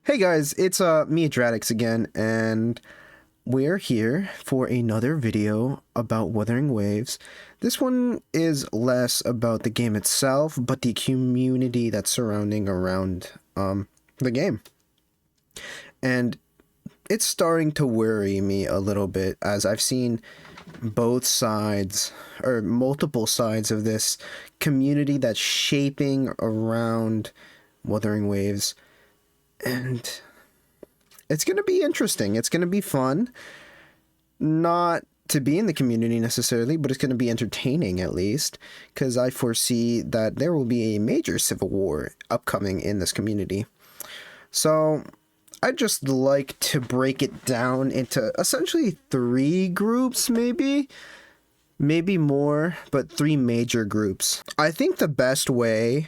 Hey guys, it's me Dradix again, and we're here for another video about Wuthering Waves. This one is less about the game itself, but the community that's surrounding around the game. And it's starting to worry me a little bit as I've seen both sides, or multiple sides of this community that's shaping around Wuthering Waves. And it's going to be interesting. It's going to be fun. Not to be in the community necessarily, but it's going to be entertaining at least, because I foresee that there will be a major civil war upcoming in this community. So I'd just like to break it down into essentially three groups, maybe more, but three major groups. I think the best way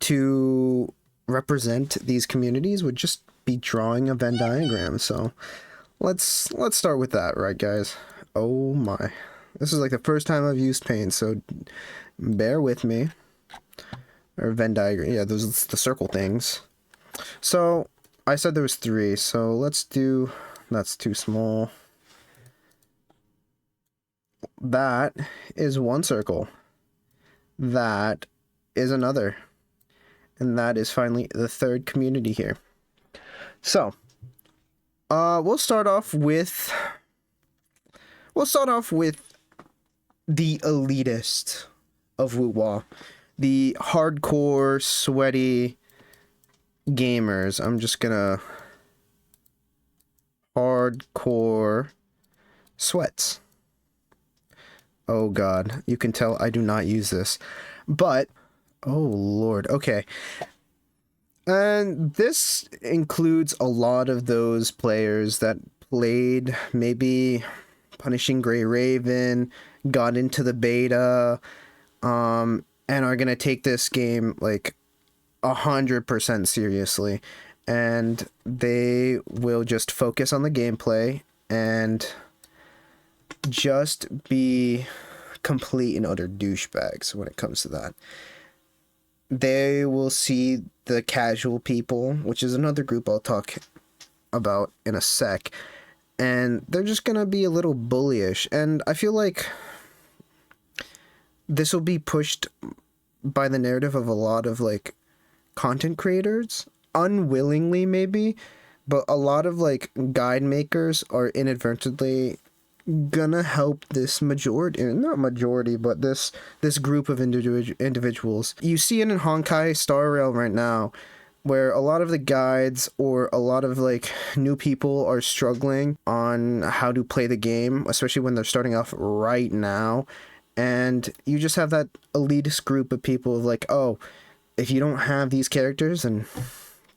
to represent these communities would just be drawing a Venn diagram. So let's start with that, right guys? Oh my, this is like the first time I've used paint, so bear with me. Or Venn diagram, yeah, those are the circle things. So I said there was three, so let's do, that's too small. That is one circle. That is another. And that is finally the third community here. So, we'll start off with the elitist of WUWA, the hardcore, sweaty gamers. I'm just gonna hardcore sweats. Oh God, you can tell I do not use this, but oh Lord, okay. And this includes a lot of those players that played maybe Punishing Gray Raven, got into the beta, and are gonna take this game like 100% seriously, and they will just focus on the gameplay and just be complete and utter douchebags when it comes to that. They will see the casual people, which is another group I'll talk about in a sec, and they're just gonna be a little bullyish, and I feel like this will be pushed by the narrative of a lot of like content creators, unwillingly maybe, but a lot of like guide makers are inadvertently gonna help this majority, not majority, but this group of individuals. You see it in Honkai Star Rail right now, where a lot of the guides or a lot of like new people are struggling on how to play the game, especially when they're starting off right now. And you just have that elitist group of people of like, oh, if you don't have these characters, then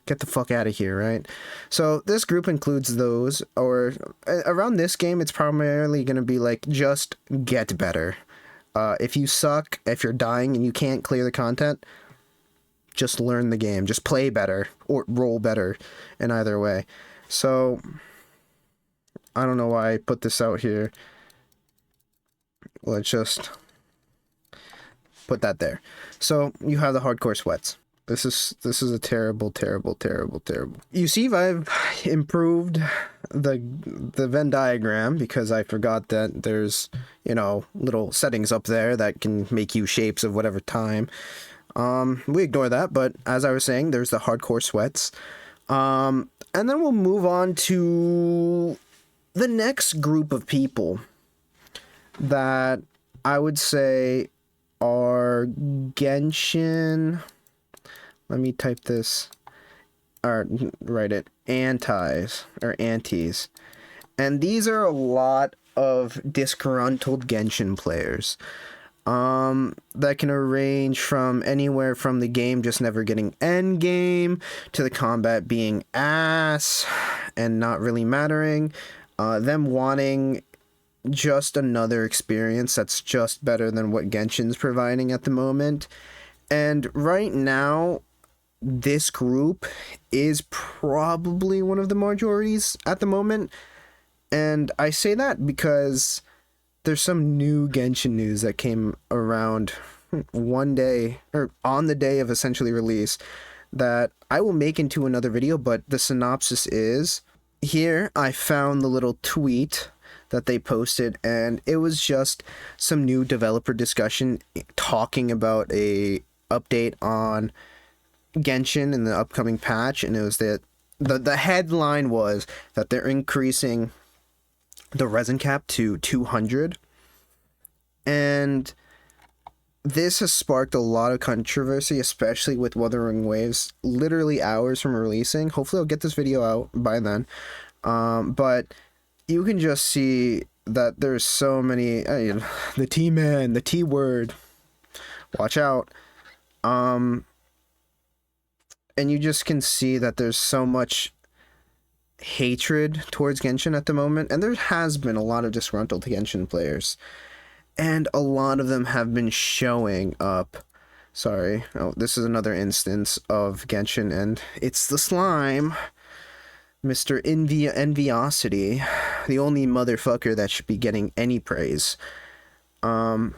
get the fuck out of here, right? So this group includes those, or around this game, it's primarily going to be like, just get better. If you suck, if you're dying and you can't clear the content, just learn the game, just play better, or roll better in either way. So I don't know why I put this out here. Let's just put that there. So you have the hardcore sweats. This is a terrible. You see, I've improved the Venn diagram because I forgot that there's, you know, little settings up there that can make you shapes of whatever time. We ignore that, but as I was saying, there's the hardcore sweats. And then we'll move on to the next group of people that I would say are Genshin. Let me type this, or write it, antis. And these are a lot of disgruntled Genshin players. That can range from anywhere from the game just never getting end game, to the combat being ass and not really mattering, them wanting just another experience that's just better than what Genshin's providing at the moment. And right now, this group is probably one of the majorities at the moment, and I say that because there's some new Genshin news that came around one day, or on the day of essentially release, that I will make into another video, but the synopsis is, here I found the little tweet that they posted, and it was just some new developer discussion talking about a update on Genshin in the upcoming patch, and it was that the headline was that they're increasing the resin cap to 200, and this has sparked a lot of controversy, especially with Wuthering Waves literally hours from releasing. Hopefully I'll get this video out by then, but you can just see that there's so many, the T-man, the T-word, watch out, and you just can see that there's so much hatred towards Genshin at the moment, and there has been a lot of disgruntled Genshin players, and a lot of them have been showing up. Sorry, oh, this is another instance of Genshin, and it's the slime, Mr. Enviosity, the only motherfucker that should be getting any praise. And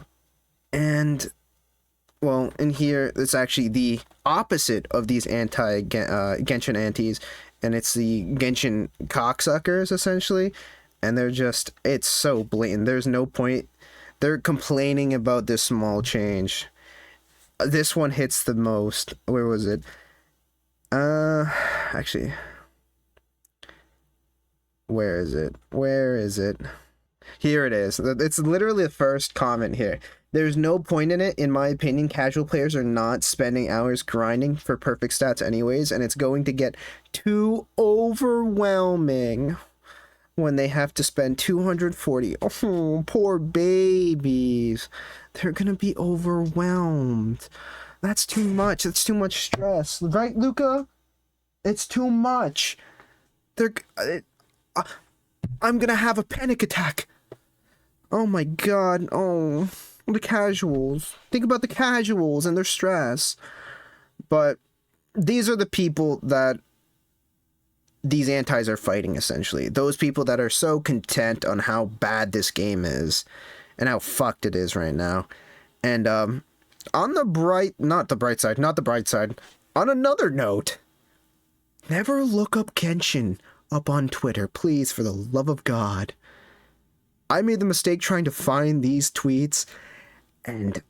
well, in here, it's actually the opposite of these Genshin antis, and it's the Genshin cocksuckers, essentially, and they're just, it's so blatant. There's no point. They're complaining about this small change. This one hits the most. Where was it? Actually, where is it? Where is it? Here it is. It's literally the first comment here. There's no point in it, in my opinion. Casual players are not spending hours grinding for perfect stats anyways, and it's going to get too overwhelming when they have to spend 240. Oh, poor babies. They're gonna be overwhelmed. That's too much. It's too much stress. Right, Luca? It's too much. I'm gonna have a panic attack. Oh my god. Oh, the casuals. Think about the casuals and their stress. But these are the people that these antis are fighting, essentially. Those people that are so content on how bad this game is and how fucked it is right now. And on the not the bright side, on another note, never look up Genshin up on Twitter, please, for the love of God. I made the mistake trying to find these tweets, and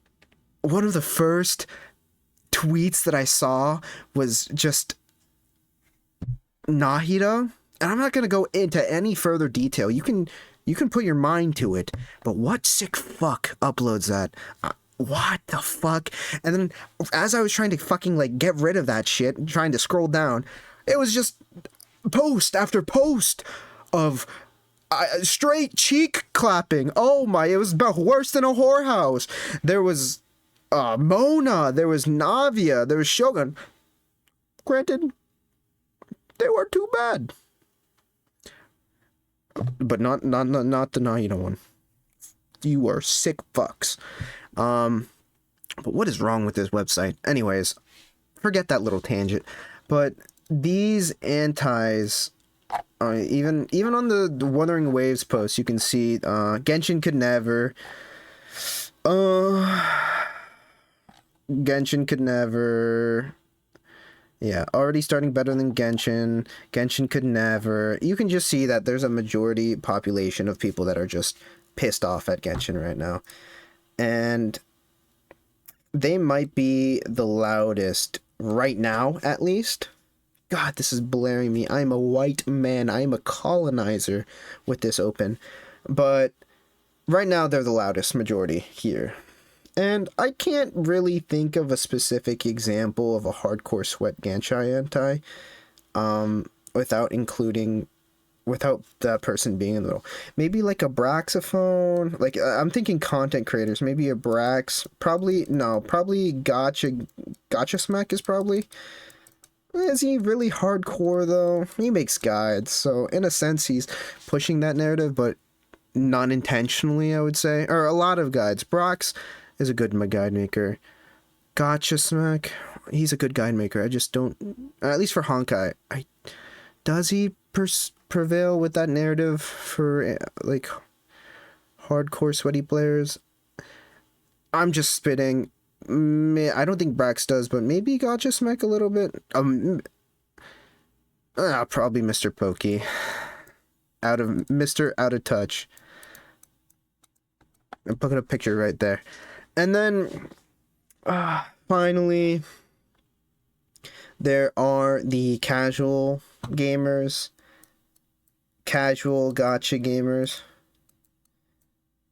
one of the first tweets that I saw was just Nahida, and I'm not going to go into any further detail. You can put your mind to it, but what sick fuck uploads that? What the fuck? And then as I was trying to fucking like get rid of that shit, trying to scroll down, it was just post after post of straight cheek clapping. Oh my, it was about worse than a whorehouse. There was Mona, there was Navia, there was Shogun. Granted, they weren't too bad, but not the Nahida one. You are sick fucks. But what is wrong with this website? Anyways, forget that little tangent. But these antis, even on the Wuthering Waves post, you can see Genshin could never. Genshin could never. Yeah, already starting better than Genshin. Genshin could never. You can just see that there's a majority population of people that are just pissed off at Genshin right now. And they might be the loudest right now, at least. God, this is blaring me. I'm a white man. I'm a colonizer with this open. But right now, they're the loudest majority here. And I can't really think of a specific example of a hardcore sweat Genshin anti without that person being in the middle. Maybe like a Braxophone. Like, I'm thinking content creators. Maybe a Brax. Probably Gotcha Smack is probably. Is he really hardcore, though? He makes guides, so in a sense, he's pushing that narrative, but not intentionally, I would say. Or a lot of guides. Brox is a good guide maker. Gotcha Smack, he's a good guide maker. I just don't, at least for Honkai, does he prevail with that narrative for, like, hardcore sweaty players? I'm just spitting. I don't think Brax does, but maybe Gotcha Smack a little bit. Probably Mr. Pokey. Mr. Out of Touch. I'm putting a picture right there. And then, finally, there are the casual gamers. Casual gotcha gamers.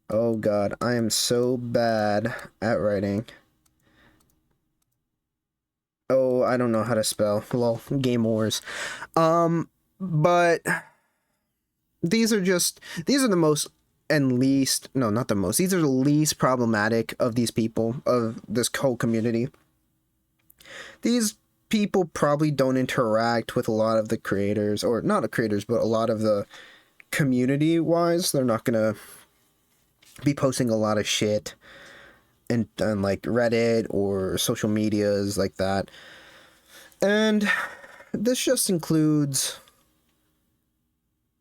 Oh god, I am so bad at writing. Oh, I don't know how to spell. Well, Game Wars. But these are the most and least, no, not the most. These are the least problematic of these people, of this whole community. These people probably don't interact with a lot of the creators, or not the creators, but a lot of the community wise. They're not gonna be posting a lot of shit and like Reddit or social medias like that. And this just includes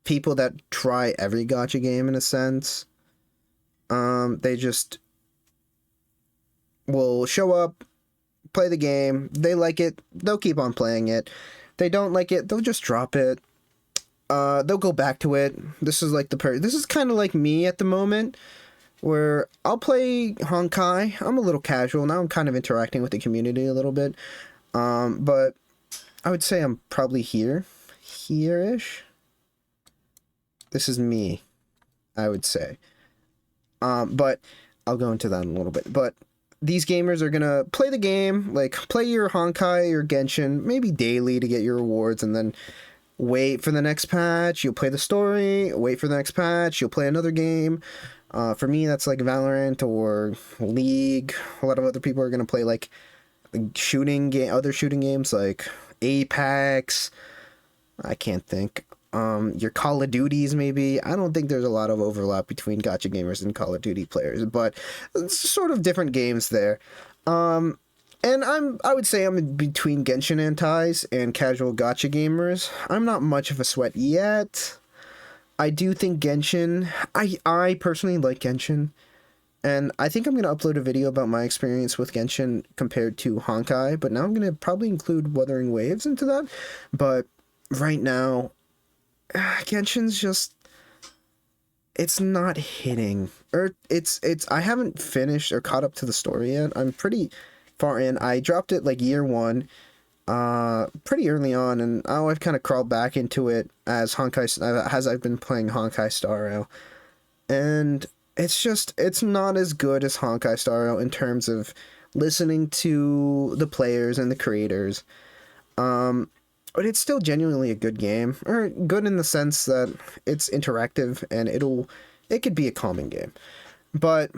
people that try every gacha game in a sense. They just will show up, play the game, they like it, they'll keep on playing it. They don't like it, they'll just drop it. They'll go back to it. This is like this is kind of like me at the moment, where I'll play Honkai. I'm a little casual now. I'm kind of interacting with the community a little bit. But I would say I'm probably here-ish. This is me, I would say. But I'll go into that in a little bit. But these gamers are gonna play the game, like play your Honkai or Genshin, maybe daily to get your rewards, and then wait for the next patch. You'll play the story, wait for the next patch, you'll play another game. For me, that's like Valorant or League. A lot of other people are gonna play like other shooting games like Apex. I can't think. Your Call of Duties maybe. I don't think there's a lot of overlap between gacha gamers and Call of Duty players, but it's sort of different games there. And I would say I'm in between Genshin antis and casual gacha gamers. I'm not much of a sweat yet. I do think Genshin, I personally like Genshin, and I think I'm going to upload a video about my experience with Genshin compared to Honkai, but now I'm going to probably include Wuthering Waves into that. But right now, Genshin's just, it's not hitting, or I haven't finished or caught up to the story yet. I'm pretty far in. I dropped it like year one, pretty early on, and now I've kind of crawled back into it as I've been playing Honkai Star Rail, and it's not as good as Honkai Star Rail in terms of listening to the players and the creators. But it's still genuinely a good game, or good in the sense that it's interactive and it could be a calming game. But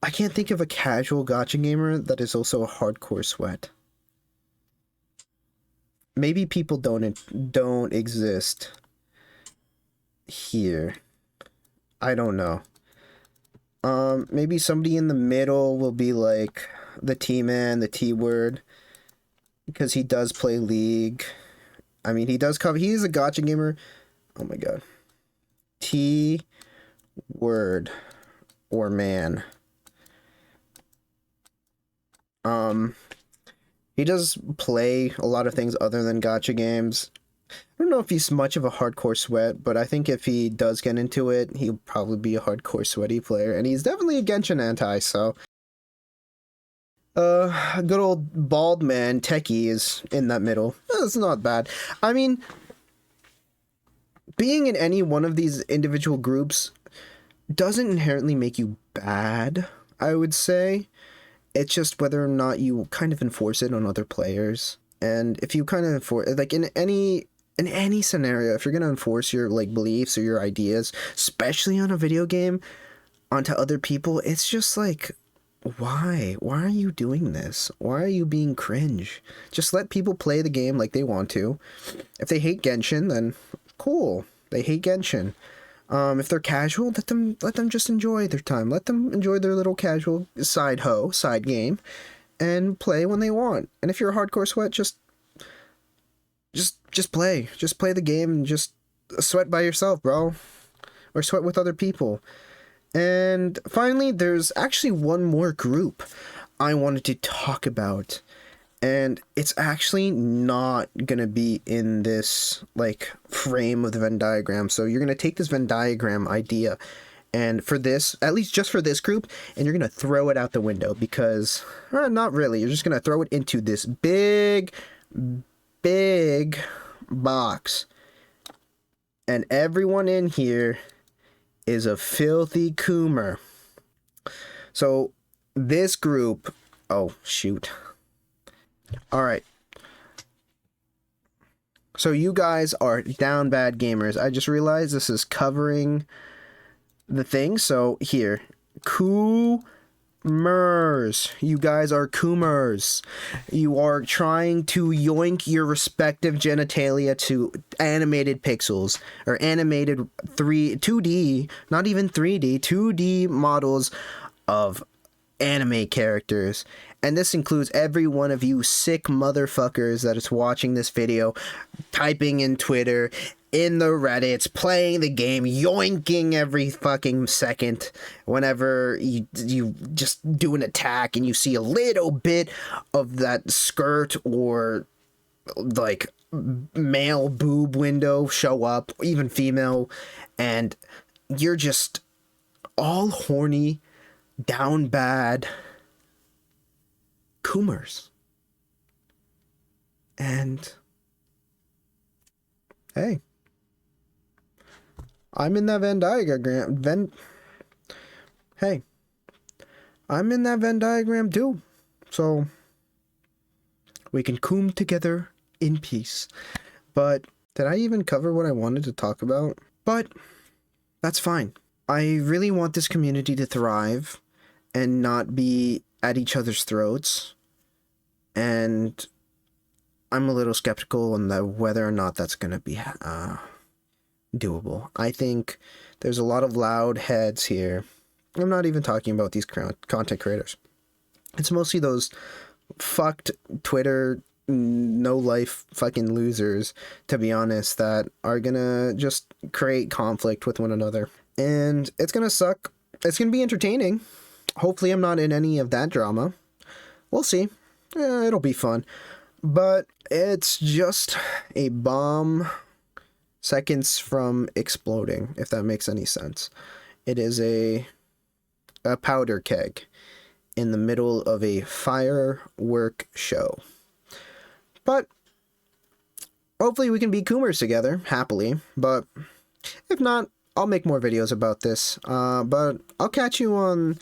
I can't think of a casual gacha gamer that is also a hardcore sweat. Maybe people don't exist here. I don't know. Maybe somebody in the middle will be like the T-Man, the T-Word, because he does play League. I mean, he is a gacha gamer. Oh my god. T-Word or man. He does play a lot of things other than gacha games. I don't know if he's much of a hardcore sweat, but I think if he does get into it, he'll probably be a hardcore sweaty player, and he's definitely a Genshin anti, so good old bald man Techie is in that middle. That's not bad. I mean, being in any one of these individual groups doesn't inherently make you bad, I would say. It's just whether or not you kind of enforce it on other players. And if you kind of enforce, like in any scenario, if you're gonna enforce your like beliefs or your ideas, especially on a video game, onto other people, it's just like, why are you doing this? Why are you being cringe? Just let people play the game like they want to. If they hate Genshin, then cool, they hate Genshin. If they're casual, let them just enjoy their time. Let them enjoy their little casual side game, and play when they want. And if you're a hardcore sweat, just play the game and just sweat by yourself, bro, or sweat with other people. And finally, there's actually one more group I wanted to talk about. And it's actually not gonna be in this like frame of the Venn diagram. So you're gonna take this Venn diagram idea, and for this, at least just for this group, and you're gonna throw it out the window because, not really. You're just gonna throw it into this big box, and everyone in here is a filthy coomer. So this group, oh shoot. All right. So you guys are down bad gamers. I just realized this is covering the thing. So here, coomers. You guys are coomers. You are trying to yoink your respective genitalia to animated pixels or animated 2D, not even 3D, 2D models of anime characters. And this includes every one of you sick motherfuckers that is watching this video, typing in Twitter, in the Reddits, playing the game, yoinking every fucking second whenever you just do an attack and you see a little bit of that skirt or like male boob window show up, even female, and you're just all horny, down bad coomers. And hey, I'm in that Venn diagram. Hey, I'm in that Venn diagram too. So we can coom together in peace. But did I even cover what I wanted to talk about? But that's fine. I really want this community to thrive and not be at each other's throats. And I'm a little skeptical on whether or not that's going to be doable. I think there's a lot of loud heads here. I'm not even talking about these content creators. It's mostly those fucked Twitter no life fucking losers, to be honest, that are gonna just create conflict with one another. And it's gonna suck. It's gonna be entertaining. Hopefully I'm not in any of that drama. We'll see. It'll be fun. But it's just a bomb seconds from exploding, if that makes any sense. It is a powder keg in the middle of a firework show. But hopefully we can be coomers together, happily. But if not, I'll make more videos about this. But I'll catch you on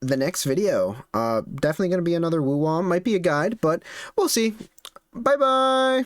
the next video. Definitely going to be another WUWA. Might be a guide, but we'll see. Bye-bye!